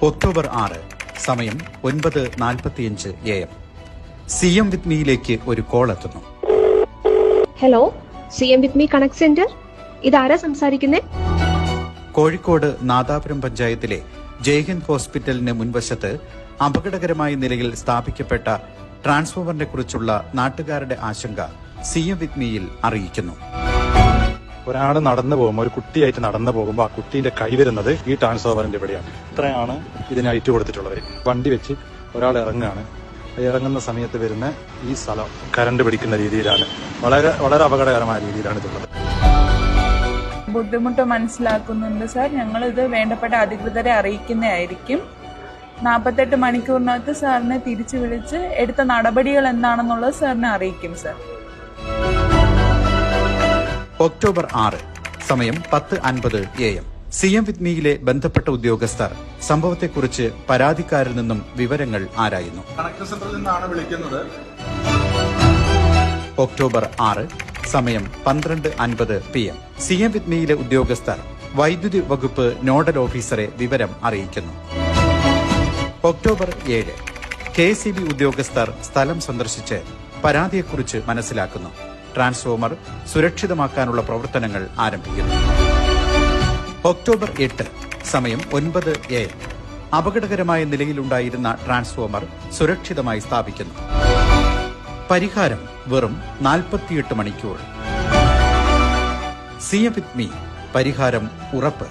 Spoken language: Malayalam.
ഒക്ടോബർ 6 സമയം 9:45 AM. CM വിത്ത് മീയിലേക്ക് ഒരു കോൾ എത്തുന്നു. Hello, CM with me connect centre, ഇതാരാ സംസാരിക്കുന്നേ? കോഴിക്കോട് നാദാപുരം പഞ്ചായത്തിലെ ജയ്ഹിന്ദ് ഹോസ്പിറ്റലിന് മുൻവശത്ത് അപകടകരമായ നിലയിൽ സ്ഥാപിക്കപ്പെട്ട ട്രാൻസ്ഫോമറിനെ കുറിച്ചുള്ള നാട്ടുകാരുടെ ആശങ്ക CM വിത്ത് മീയിൽ അറിയിക്കുന്നു. ഒരാൾ നടന്നു പോകുമ്പോൾ, ഒരു കുട്ടിയായിട്ട് നടന്നു പോകുമ്പോൾ ആ കുട്ടീന്റെ കൈ വരുന്നത് ഈ ട്രാൻസ്ഫോമറിന്റെ ഇവിടെയാണ്. ഇത്രയാണ് ഇതിന് ഹൈറ്റ് കൊടുത്തിട്ടുള്ളത്. വണ്ടി വെച്ച് ഒരാൾ ഇറങ്ങുകയാണ്. ഇറങ്ങുന്ന സമയത്ത് വരുന്ന ഈ സ്ഥലം കറണ്ട് പിടിക്കുന്ന രീതിയിലാണ്, വളരെ വളരെ അപകടകരമായ രീതിയിലാണ് ഇതുള്ളത്. ബുദ്ധിമുട്ട് മനസ്സിലാക്കുന്നുണ്ട് സാർ. ഞങ്ങളിത് വേണ്ടപ്പെട്ട അധികൃതരെ അറിയിക്കുന്നതായിരിക്കും. 48 മണിക്കൂറിനകത്ത് സാറിനെ തിരിച്ചു വിളിച്ച് എടുത്ത നടപടികൾ എന്താണെന്നുള്ളത് സാറിനെ അറിയിക്കും സാർ. ഒക്ടോബർ 6 സമയം 10:50 AM. CM വിത്ത് മീയിലെ ബന്ധപ്പെട്ട ഉദ്യോഗസ്ഥർ സംഭവത്തെക്കുറിച്ച് പരാതിക്കാരിൽ നിന്നും വിവരങ്ങൾ ആരായുന്നു. കണക്ട് സെന്ററിൽ നിന്നാണ് വിളിക്കുന്നത്. ഒക്ടോബർ 6 സമയം 12:50 PM. CM വിത്ത് മീയിലെ ഉദ്യോഗസ്ഥർ വൈദ്യുതി വകുപ്പ് നോഡൽ ഓഫീസറെ വിവരം അറിയിക്കുന്നു. ഒക്ടോബർ 7 KCB ഉദ്യോഗസ്ഥർ സ്ഥലം സന്ദർശിച്ച് പരാതിയെക്കുറിച്ച് മനസ്സിലാക്കുന്നു. ട്രാൻസ്ഫോമർ സുരക്ഷിതമാക്കാനുള്ള പ്രവർത്തനങ്ങൾ ആരംഭിക്കുന്നു. ഒക്ടോബർ 8 സമയം 9 AM. അപകടകരമായ നിലയിലുണ്ടായിരുന്ന ട്രാൻസ്ഫോമർ സുരക്ഷിതമായി സ്ഥാപിക്കുന്നു. പരിഹാരം വെറും 48 മണിക്കൂർ. CM വിത്ത് മീ, പരിഹാരം ഉറപ്പ്.